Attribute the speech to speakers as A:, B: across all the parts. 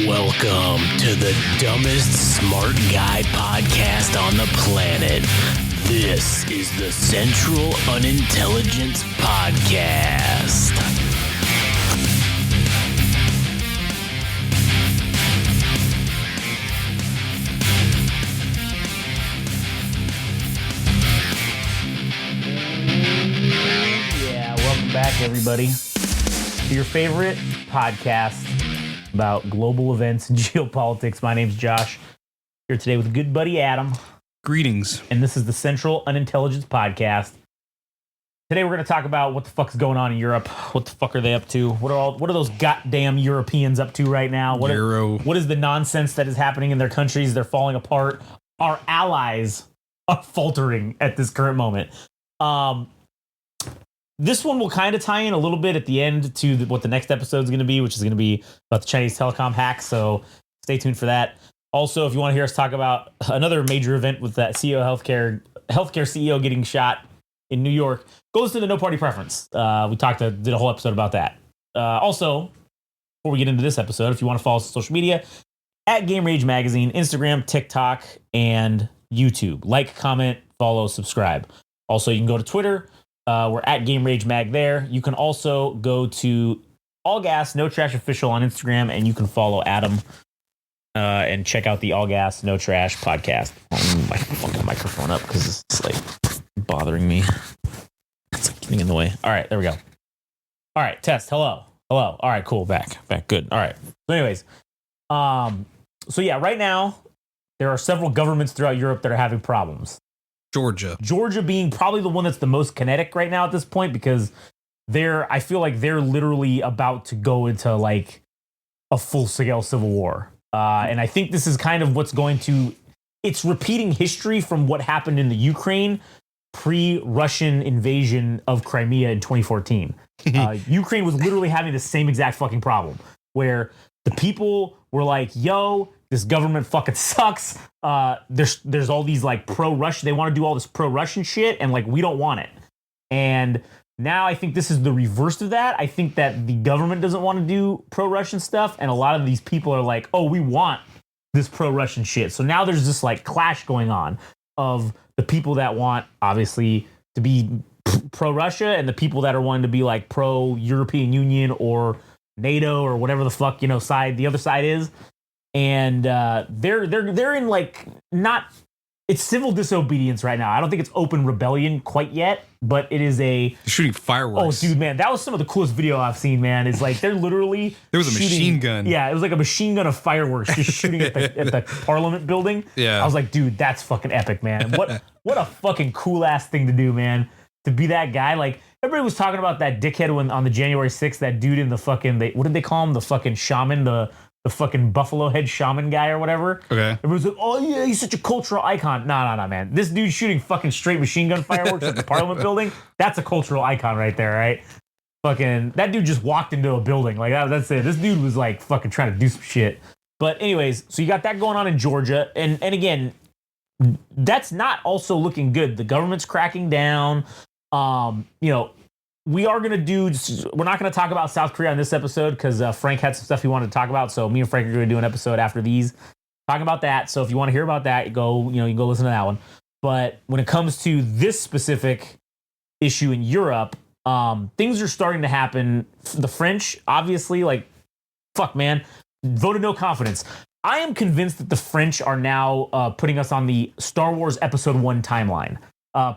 A: Welcome to the dumbest smart guy podcast on the planet. This is the Central Unintelligence Podcast. Yeah, welcome back, everybody, to your favorite podcast about global events and geopolitics. My name's Josh. Here today with good buddy Adam.
B: Greetings.
A: And this is the Central Unintelligence Podcast. Today we're going to talk about what the fuck is going on in Europe. What the fuck are they up to? What are those goddamn Europeans up to right now? What is the nonsense that is happening in their countries? They're falling apart. Our allies are faltering at this current moment. This one will kind of tie in a little bit at the end to what the next episode is going to be, which is going to be about the Chinese telecom hack. So stay tuned for that. Also, if you want to hear us talk about another major event with that healthcare CEO getting shot in New York, go listen to No Party Preference. We did a whole episode about that. Also, before we get into this episode, if you want to follow us on social media, at Game Rage Magazine, Instagram, TikTok, and YouTube. Like, comment, follow, subscribe. Also, you can go to Twitter. We're at Game Rage Mag there. You can also go to All Gas No Trash Official on Instagram, and you can follow Adam and check out the All Gas No Trash podcast. My fucking microphone up because it's like bothering me. It's like getting in the way. All right, there we go. All right, test. Hello. All right, cool. Back. Good. All right. So, anyways, so yeah, right now there are several governments throughout Europe that are having problems. Georgia being probably the one that's the most kinetic right now at this point, because I feel like they're literally about to go into like a full-scale civil war. And I think this is kind of it's repeating history from what happened in the Ukraine pre-Russian invasion of Crimea in 2014. Ukraine was literally having the same exact fucking problem where the people were like, yo, this government fucking sucks. There's all these like pro-Russian. They want to do all this pro-Russian shit, and like we don't want it. And now I think this is the reverse of that. I think that the government doesn't want to do pro-Russian stuff, and a lot of these people are like, oh, we want this pro-Russian shit. So now there's this like clash going on of the people that want obviously to be pro-Russia and the people that are wanting to be like pro-European Union or NATO or whatever the fuck side the other side is. And they're in like it's civil disobedience right now. I don't think it's open rebellion quite yet, but it is
B: They're shooting fireworks.
A: Oh, dude, man, that was some of the coolest video I've seen, man. It's like they're literally
B: there was a machine gun.
A: Yeah, it was like a machine gun of fireworks just shooting at the Parliament building.
B: Yeah,
A: I was like, dude, that's fucking epic, man. And what a fucking cool ass thing to do, man. To be that guy, like everybody was talking about that dickhead on the January 6th, that dude in the fucking what did they call him? The fucking shaman, the fucking buffalo head shaman guy or whatever.
B: Okay.
A: Everyone's like, oh yeah, he's such a cultural icon. No, man. This dude shooting fucking straight machine gun fireworks at the Parliament building, that's a cultural icon right there, right? Fucking, that dude just walked into a building. Like, that's it. This dude was like fucking trying to do some shit. But anyways, so you got that going on in Georgia. And again, that's not also looking good. The government's cracking down. We are going to we're not going to talk about South Korea on this episode because Frank had some stuff he wanted to talk about. So me and Frank are going to do an episode after these talking about that. So if you want to hear about that, you can go listen to that one. But when it comes to this specific issue in Europe, things are starting to happen. The French, obviously, like, fuck, man, voted no confidence. I am convinced that the French are now putting us on the Star Wars Episode 1 timeline.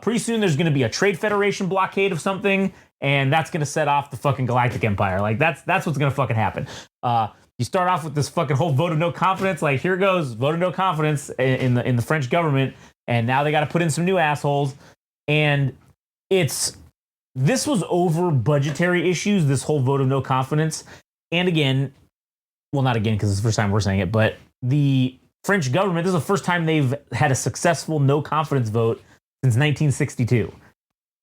A: Pretty soon there's going to be a trade federation blockade of something, and that's going to set off the fucking Galactic Empire. Like that's what's going to fucking happen. You start off with this fucking whole vote of no confidence. Like, here goes vote of no confidence in the French government, and now they got to put in some new assholes. And this was over budgetary issues. This whole vote of no confidence, and again, well, not again because it's the first time we're saying it, but the French government, this is the first time they've had a successful no confidence vote since 1962.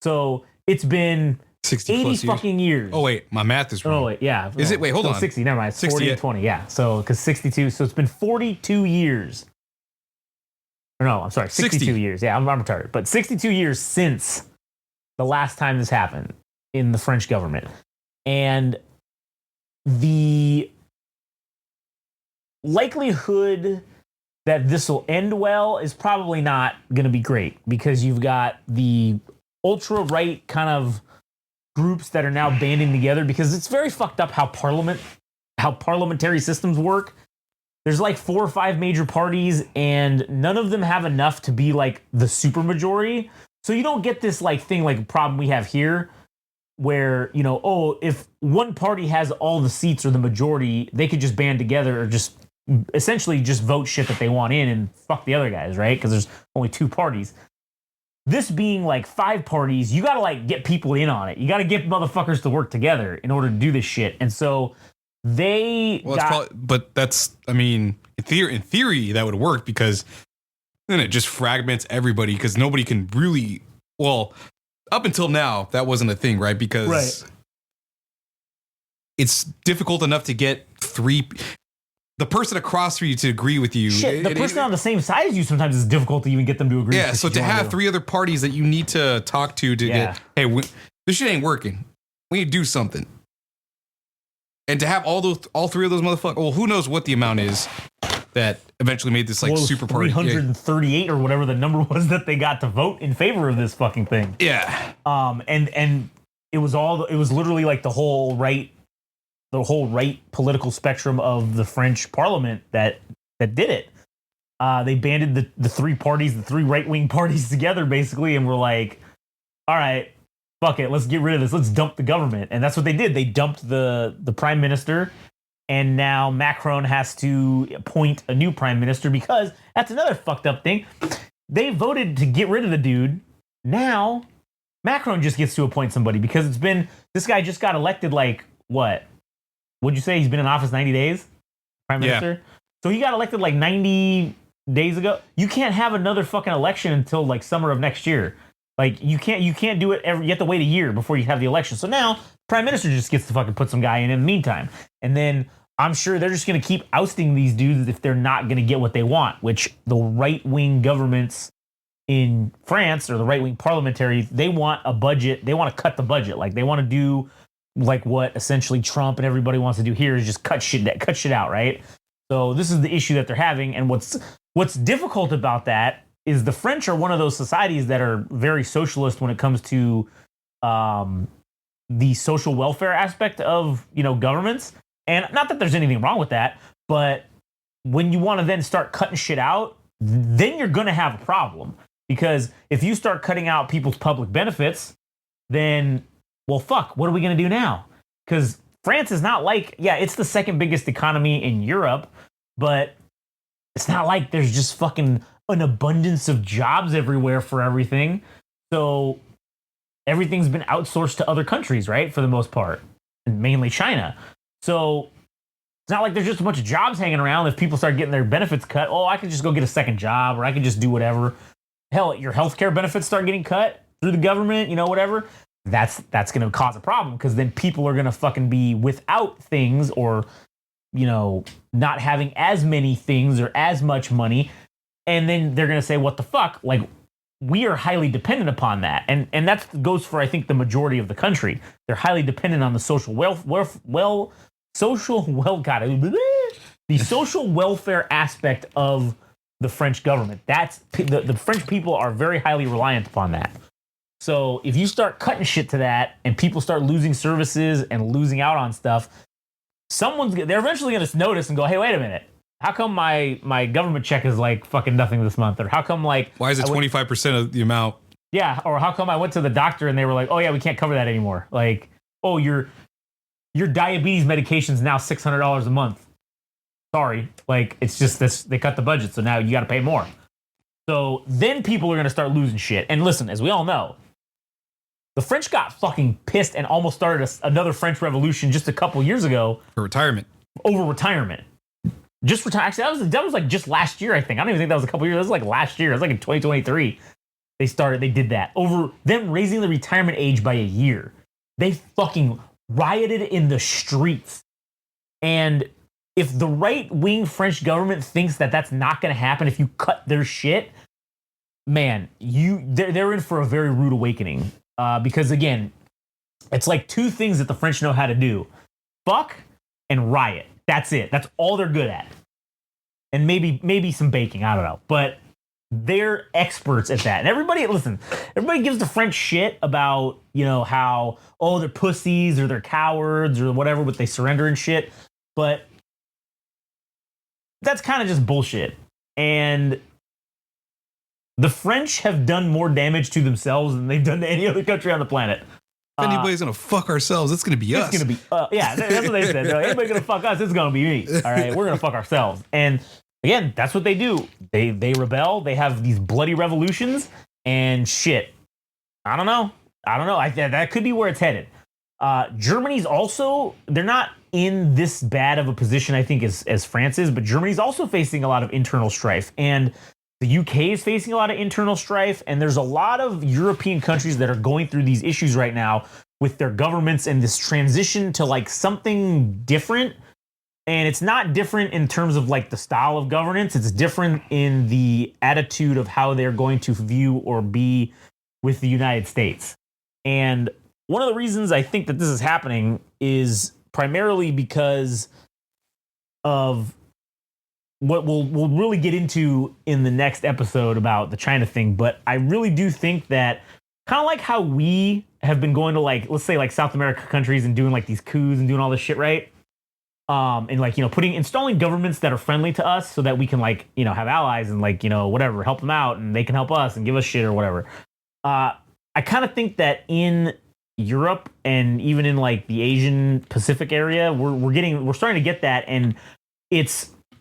A: So it's been 80 fucking years.
B: Oh, wait, my math is wrong.
A: Oh, wait, yeah.
B: Is it? Wait, hold on.
A: 60, never mind. It's 40 and 20, yeah. So, because 62, so it's been 42 years. Or no, I'm sorry, 62
B: 60
A: years. Yeah, I'm retarded. But 62 years since the last time this happened in the French government. And the likelihood that this will end well is probably not going to be great because you've got the ultra right kind of groups that are now banding together because it's very fucked up how parliamentary systems work. There's like 4 or 5 major parties and none of them have enough to be like the supermajority. So you don't get this like thing like problem we have here where, you know, oh, if one party has all the seats or the majority, they could just band together or just essentially just vote shit that they want in and fuck the other guys, right? Because there's only 2 parties. This being like 5 parties, you got to like get people in on it. You got to get motherfuckers to work together in order to do this shit. And so
B: but that's, I mean, in theory that would work because then it just fragments everybody because nobody can really, well, up until now, that wasn't a thing, right? Because it's difficult enough to get 3... The person across from you to agree with you.
A: Shit, the person on the same side as you sometimes is difficult to even get them to agree.
B: Yeah, so to have 3 other parties that you need to talk to get, hey, this shit ain't working. We need to do something. And to have all 3 of those motherfuckers, well, who knows what the amount is that eventually made this like super party.
A: 338 or whatever the number was that they got to vote in favor of this fucking thing.
B: Yeah.
A: And it was literally like the whole right political spectrum of the French parliament that did it. They banded the 3 parties, the 3 right-wing parties together basically, and were like, all right, fuck it, let's get rid of this. Let's dump the government. And that's what they did. They dumped the prime minister, and now Macron has to appoint a new prime minister because that's another fucked up thing. They voted to get rid of the dude. Now Macron just gets to appoint somebody because this guy just got elected like, what? Would you say he's been in office 90 days? Prime Minister? Yeah. So he got elected like 90 days ago. You can't have another fucking election until like summer of next year. Like you can't do it you have to wait a year before you have the election. So now Prime Minister just gets to fucking put some guy in the meantime. And then I'm sure they're just going to keep ousting these dudes if they're not going to get what they want, which the right-wing governments in France or the right-wing parliamentaries, they want a budget. They want to cut the budget. Like they want to do like what essentially Trump and everybody wants to do here is just cut shit out, right? So this is the issue that they're having. And what's difficult about that is the French are one of those societies that are very socialist when it comes to the social welfare aspect of, you know, governments. And not that there's anything wrong with that, but when you want to then start cutting shit out, then you're going to have a problem. Because if you start cutting out people's public benefits, then, well, fuck, what are we going to do now? Because France is not like, yeah, it's the second biggest economy in Europe, but it's not like there's just fucking an abundance of jobs everywhere for everything. So everything's been outsourced to other countries, right? For the most part, and mainly China. So it's not like there's just a bunch of jobs hanging around. If people start getting their benefits cut, oh, I could just go get a second job, or I could just do whatever. Hell, your healthcare benefits start getting cut through the government, you know, whatever. That's going to cause a problem because then people are going to fucking be without things or, you know, not having as many things or as much money. And then they're going to say, what the fuck? Like, we are highly dependent upon that. And that goes for, I think, the majority of the country. They're highly dependent on the the social welfare aspect of the French government. That's the French people are very highly reliant upon that. So if you start cutting shit to that and people start losing services and losing out on stuff, they're eventually going to notice and go, hey, wait a minute. How come my government check is like fucking nothing this month? Or how come like...
B: Why is it 25% of the amount?
A: Yeah, or how come I went to the doctor and they were like, oh yeah, we can't cover that anymore. Like, oh, your diabetes medication is now $600 a month. Sorry. Like, it's just this, they cut the budget, so now you got to pay more. So then people are going to start losing shit. And listen, as we all know, the French got fucking pissed and almost started another French Revolution just a couple years ago.
B: For retirement.
A: Over retirement. Just retire. Actually, that was like just last year, I think. I don't even think that was a couple years. That was like last year. It was like in 2023. They did that. Over them raising the retirement age by a year. They fucking rioted in the streets. And if the right-wing French government thinks that that's not going to happen if you cut their shit, man, they're in for a very rude awakening. Because again, it's like 2 things that the French know how to do: fuck and riot. That's it. That's all they're good at. and maybe some baking. I don't know, but they're experts at that. And everybody gives the French shit about, how, they're pussies or they're cowards or whatever, but they surrender and shit. But that's kind of just bullshit. And the French have done more damage to themselves than they've done to any other country on the planet.
B: If anybody's gonna fuck ourselves, it's gonna be us.
A: It's gonna be, that's what they said. Anybody's gonna fuck us, it's gonna be me. All right, we're gonna fuck ourselves. And again, that's what they do. They rebel. They have these bloody revolutions and shit. I don't know. That could be where it's headed. Germany's also, they're not in this bad of a position, I think, as France is, but Germany's also facing a lot of internal strife. And the UK is facing a lot of internal strife, and there's a lot of European countries that are going through these issues right now with their governments and this transition to like something different. And it's not different in terms of like the style of governance. It's different in the attitude of how they're going to view or be with the United States. And one of the reasons I think that this is happening is primarily because of what we'll really get into in the next episode about the China thing. But I really do think that kind of like how we have been going to like, let's say like South America countries and doing like these coups and doing all this shit, right? And like, installing governments that are friendly to us so that we can like, have allies and like, whatever, help them out and they can help us and give us shit or whatever. I kind of think that in Europe and even in like the Asian Pacific area, we're starting to get that. And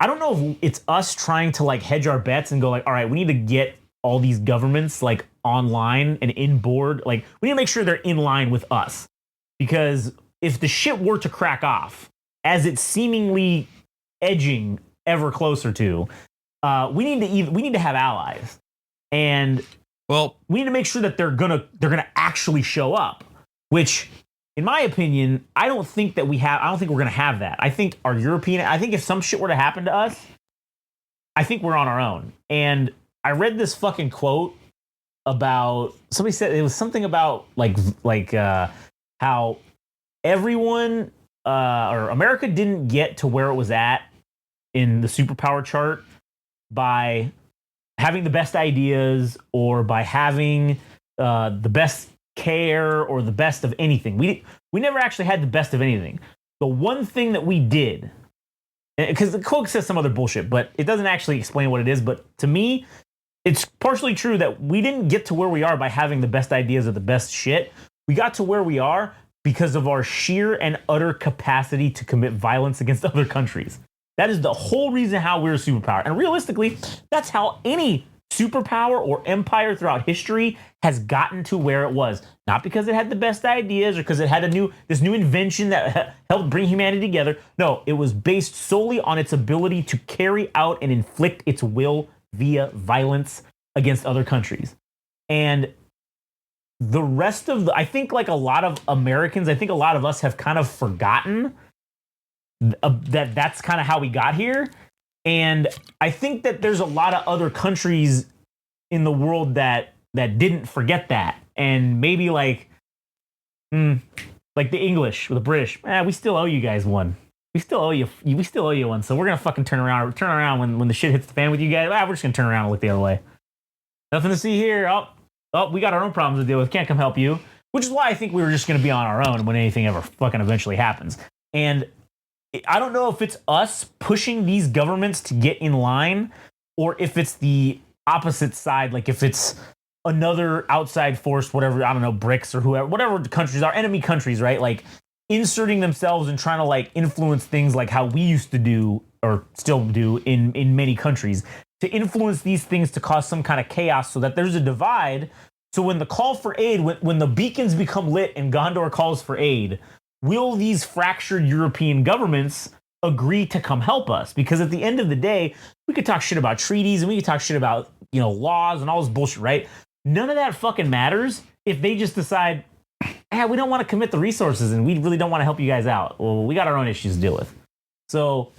A: I don't know if it's us trying to like hedge our bets and go like, all right, we need to get all these governments like online and in board. Like we need to make sure they're in line with us, because if the shit were to crack off, as it's seemingly edging ever closer to, we need to have allies, and we need to make sure that they're gonna actually show up. Which, in my opinion, I don't think we're gonna have that. I think if some shit were to happen to us, I think we're on our own. And I read this fucking quote about, somebody said it was something about like how everyone or America didn't get to where it was at in the superpower chart by having the best ideas or by having the best care or the best of anything. We never actually had the best of anything. The one thing that we did, because the quote says some other bullshit, but it doesn't actually explain what it is. But to me, it's partially true that we didn't get to where we are by having the best ideas or the best shit. We got to where we are because of our sheer and utter capacity to commit violence against other countries. That is the whole reason how we're a superpower. And realistically, that's how any superpower or empire throughout history has gotten to where it was. Not because it had the best ideas or because it had this new invention that helped bring humanity together. No, it was based solely on its ability to carry out and inflict its will via violence against other countries. And the rest of I think like a lot of Americans, I think a lot of us have kind of forgotten that's kind of how we got here. And I think that there's a lot of other countries in the world that didn't forget that. And maybe like the English or the British, we still owe you guys one. We still owe you one. So we're going to fucking turn around when the shit hits the fan with you guys. We're just going to turn around and look the other way. Nothing to see here. Oh, we got our own problems to deal with. Can't come help you. Which is why I think we were just going to be on our own when anything ever fucking eventually happens. And I don't know if it's us pushing these governments to get in line or if it's the opposite side. Like if it's another outside force, whatever, I don't know, BRICS or whoever, whatever the countries are, enemy countries, right? Like inserting themselves and trying to like influence things like how we used to do or still do in many countries, to influence these things to cause some kind of chaos so that there's a divide. So when the call for aid, when the beacons become lit and Gondor calls for aid, will these fractured European governments agree to come help us? Because at the end of the day, we could talk shit about treaties and we could talk shit about, laws and all this bullshit, right? None of that fucking matters if they just decide, we don't want to commit the resources and we really don't want to help you guys out. Well, we got our own issues to deal with. So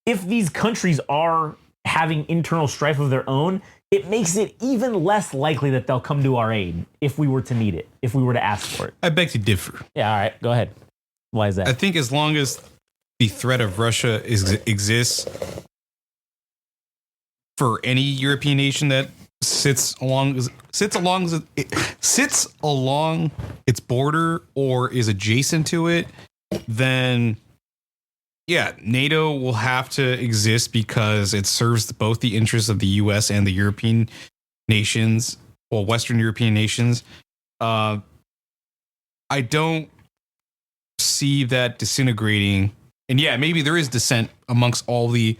A: if these countries are having internal strife of their own, it makes it even less likely that they'll come to our aid if we were to need it, if we were to ask for it.
B: I beg to differ.
A: Yeah, all right, go ahead. Why is that?
B: I think as long as the threat of Russia exists, for any European nation that sits along its border or is adjacent to it, then yeah, NATO will have to exist because it serves both the interests of the US and the European nations, well, Western European nations. I don't see that disintegrating. And yeah, maybe there is dissent amongst all the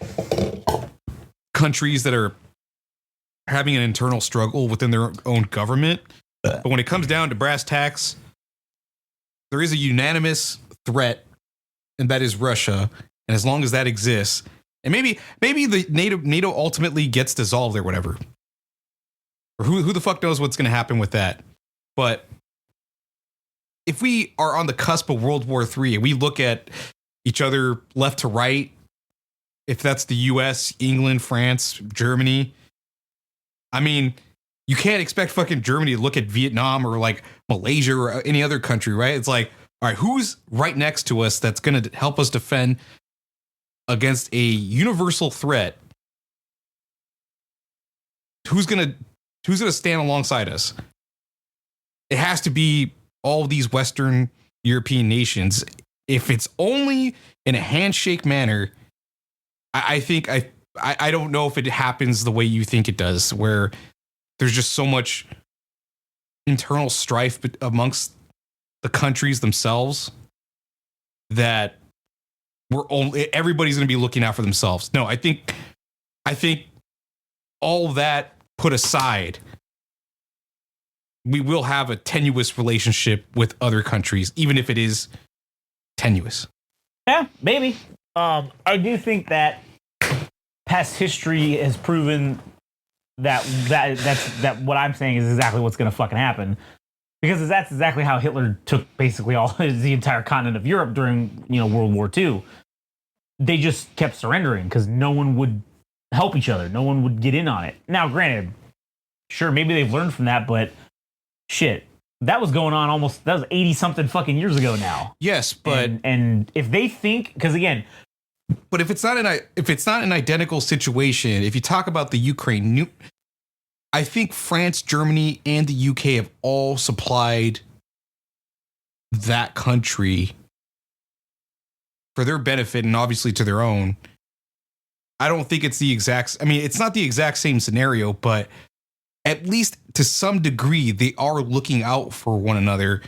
B: countries that are having an internal struggle within their own government. But when it comes down to brass tacks, there is a unanimous threat, and that is Russia. And as long as that exists, and maybe the NATO ultimately gets dissolved or whatever, or who the fuck knows what's going to happen with that. But if we are on the cusp of World War III and we look at each other left to right, if that's the US, England, France, Germany, I mean, you can't expect fucking Germany to look at Vietnam or like Malaysia or any other country, right? It's like, all right, who's right next to us that's going to help us defend against a universal threat? Who's going to stand alongside us? It has to be all these Western European nations. If it's only in a handshake manner, I think I don't know if it happens the way you think it does, where there's just so much internal strife amongst the countries themselves that everybody's going to be looking out for themselves. No, I think all that put aside, we will have a tenuous relationship with other countries, even if it is tenuous.
A: Yeah, maybe. I do think that past history has proven that what I'm saying is exactly what's going to fucking happen, because that's exactly how Hitler took basically the entire continent of Europe during World War II. They just kept surrendering because no one would help each other. No one would get in on it. Now, granted, sure, maybe they've learned from that, but shit, that was going on that was 80 something fucking years ago now.
B: Yes, but
A: and if they think, because again,
B: but if it's not an identical situation, if you talk about the Ukraine, I think France, Germany, and the UK have all supplied that country for their benefit and obviously to their own. I don't think it's it's not the exact same scenario, but at least to some degree, they are looking out for one another,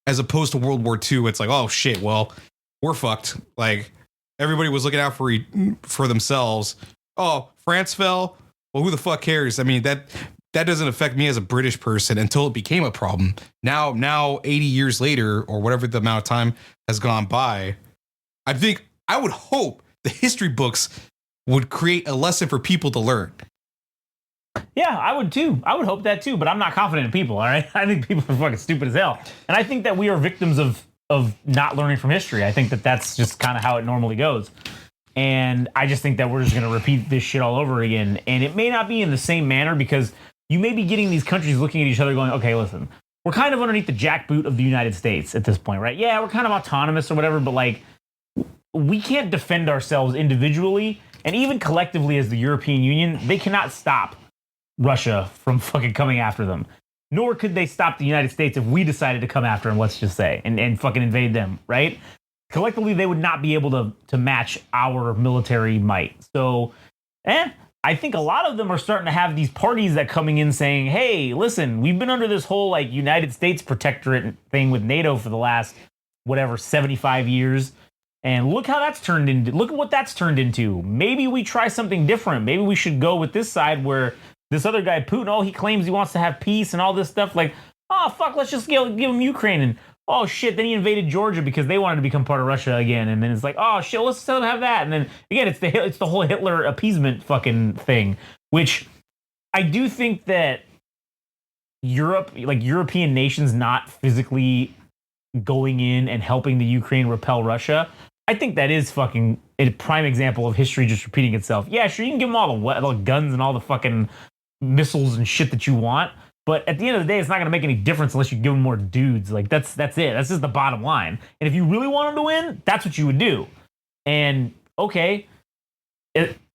B: as opposed to World War II. It's like, oh shit, well, we're fucked. Like, everybody was looking out for themselves. Oh, France fell. Well, who the fuck cares? I mean, that doesn't affect me as a British person until it became a problem. Now, 80 years later, or whatever the amount of time has gone by, I would hope the history books would create a lesson for people to learn.
A: Yeah, I would too. I would hope that too, but I'm not confident in people, all right? I think people are fucking stupid as hell. And I think that we are victims of not learning from history. I think that that's just kind of how it normally goes. And I just think that we're just going to repeat this shit all over again. And it may not be in the same manner, because you may be getting these countries looking at each other going, okay, listen, we're kind of underneath the jackboot of the United States at this point, right? Yeah, we're kind of autonomous or whatever, but like, we can't defend ourselves individually. And even collectively as the European Union, they cannot stop Russia from fucking coming after them. Nor could they stop the United States if we decided to come after them, let's just say, and fucking invade them, right? Collectively, they would not be able to match our military might. So, I think a lot of them are starting to have these parties that coming in saying, hey, listen, we've been under this whole like United States protectorate thing with NATO for the last, 75 years. And look how that's turned into, look at what that's turned into. Maybe we try something different. Maybe we should go with this side where this other guy, Putin, he claims he wants to have peace and all this stuff. Like, oh, fuck, let's just give him Ukraine. And, oh, shit, then he invaded Georgia because they wanted to become part of Russia again. And then it's like, oh, shit, let's still have that. And then, again, it's the whole Hitler appeasement fucking thing, which I do think that Europe, like European nations not physically going in and helping the Ukraine repel Russia, I think that is fucking a prime example of history just repeating itself. Yeah, sure, you can give them all the guns and all the fucking missiles and shit that you want, but at the end of the day, it's not going to make any difference unless you give them more dudes. Like, that's it. That's just the bottom line. And if you really want them to win, that's what you would do. And okay,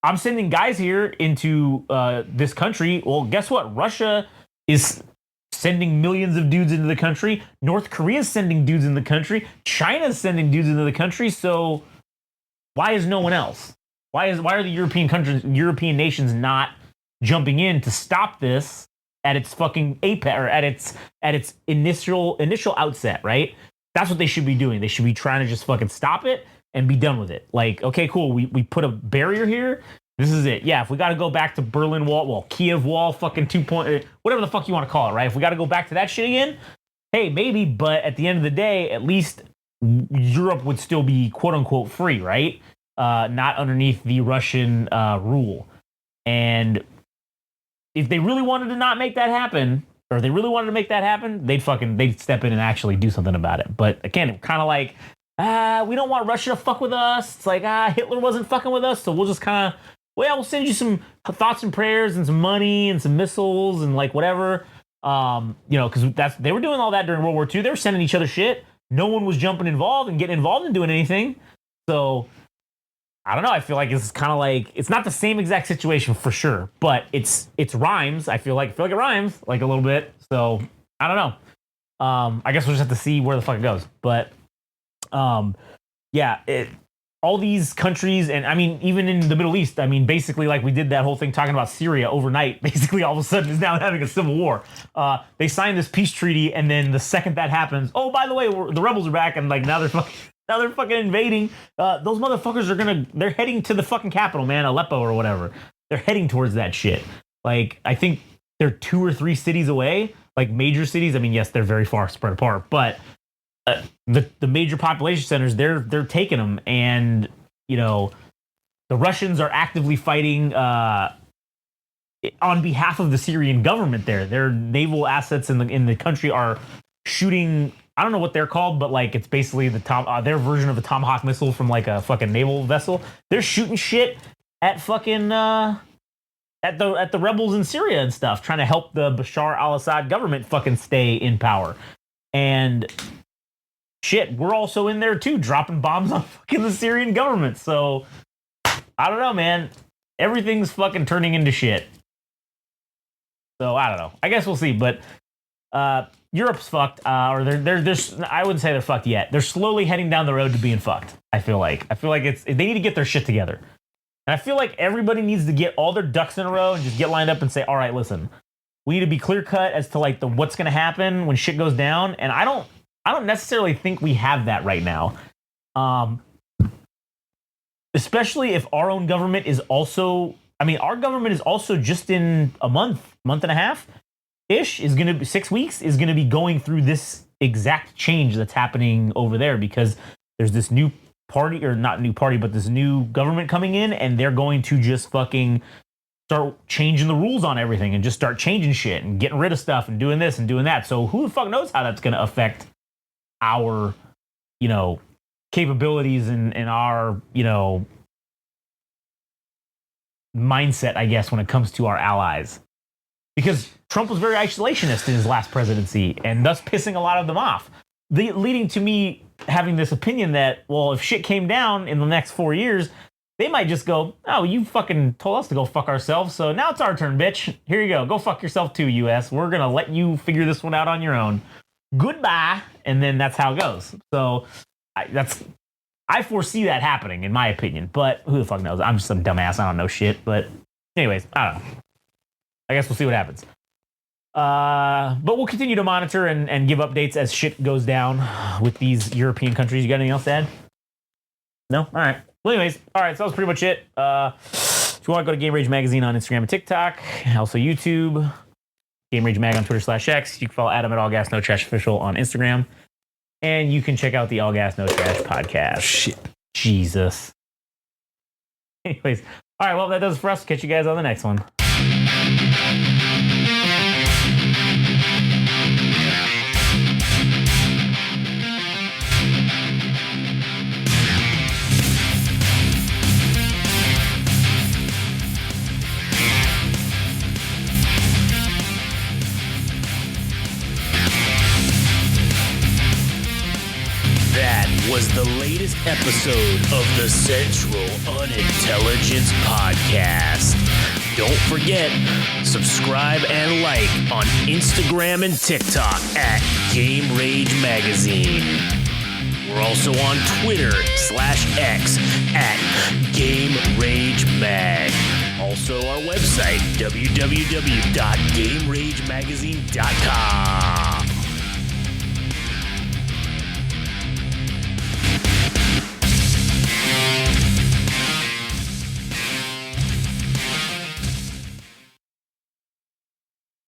A: I'm sending guys here into this country. Well, guess what? Russia is sending millions of dudes into the country. North Korea is sending dudes in the country. China's sending dudes into the country. So why is no one else? Why are the European nations not jumping in to stop this at its fucking apex, or at its initial outset, right? That's what they should be doing. They should be trying to just fucking stop it and be done with it. Like, okay, cool. We put a barrier here. This is it. Yeah, if we got to go back to Berlin Wall, well, Kiev Wall, fucking 2 point, whatever the fuck you want to call it, right? If we got to go back to that shit again, hey, maybe. But at the end of the day, at least Europe would still be quote unquote free, right? Not underneath the Russian rule. And if they really wanted to not make that happen, or if they really wanted to make that happen, they'd step in and actually do something about it. But again, kind of like, we don't want Russia to fuck with us. It's like, Hitler wasn't fucking with us, so we'll just kind of, we'll send you some thoughts and prayers and some money and some missiles and like whatever. Because they were doing all that during World War II. They were sending each other shit. No one was jumping involved and getting involved in doing anything. So I don't know. I feel like it's kind of like, it's not the same exact situation for sure, but it's rhymes. I feel like it rhymes like a little bit. So I don't know. I guess we'll just have to see where the fuck it goes. But all these countries, and I mean, even in the Middle East, I mean, basically, like we did that whole thing talking about Syria overnight, basically all of a sudden is now having a civil war. They signed this peace treaty, and then the second that happens, oh, by the way, the rebels are back, and like now they're fucking invading. Those motherfuckers they're heading to the fucking capital, man, Aleppo or whatever. They're heading towards that shit. Like, I think they're 2 or 3 cities away, like major cities. I mean, yes, they're very far spread apart, but the major population centers, they're taking them, and the Russians are actively fighting on behalf of the Syrian government. Their naval assets in the country are shooting. I don't know what they're called, but like it's basically their version of a Tomahawk missile from like a fucking naval vessel. They're shooting shit at fucking at the rebels in Syria and stuff, trying to help the Bashar al-Assad government fucking stay in power. And shit, we're also in there too, dropping bombs on fucking the Syrian government. So I don't know, man. Everything's fucking turning into shit. So I don't know. I guess we'll see. But Europe's fucked, or they're I wouldn't say they're fucked yet. They're slowly heading down the road to being fucked. I feel like they need to get their shit together. And I feel like everybody needs to get all their ducks in a row and just get lined up and say, all right, listen, we need to be clear cut as to like what's going to happen when shit goes down. And I don't necessarily think we have that right now. Especially if our own government is also, our government is also just in a month and a half ish, is going to be 6 weeks, is going to be going through this exact change that's happening over there, because there's this new party, or not new party, but this new government coming in, and they're going to just fucking start changing the rules on everything and just start changing shit and getting rid of stuff and doing this and doing that. So who the fuck knows how that's going to affect our, capabilities and our, mindset, I guess, when it comes to our allies. Because Trump was very isolationist in his last presidency, and thus pissing a lot of them off. Leading to me having this opinion that, well, if shit came down in the next 4 years, they might just go, oh, you fucking told us to go fuck ourselves, so now it's our turn, bitch. Here you go. Go fuck yourself too, US. We're going to let you figure this one out on your own. Goodbye. And then that's how it goes. So I foresee that happening, in my opinion. But who the fuck knows? I'm just some dumbass. I don't know shit. But anyways, I don't know. I guess we'll see what happens. But we'll continue to monitor and give updates as shit goes down with these European countries. You got anything else to add? No? All right. Well, anyways, all right. So that was pretty much it. If you want to go to Game Rage Magazine on Instagram and TikTok, also YouTube, Game Rage Mag on Twitter/X. You can follow Adam at All Gas No Trash Official on Instagram. And you can check out the All Gas No Trash podcast.
B: Shit.
A: Jesus. Anyways. All right. Well, that does it for us. Catch you guys on the next one. That
C: was the latest episode of the Central Unintelligence Podcast. Don't forget, subscribe and like on Instagram and TikTok at Game Rage Magazine. We're also on Twitter/X at Game Rage Mag. Also our website, www.GameRageMagazine.com.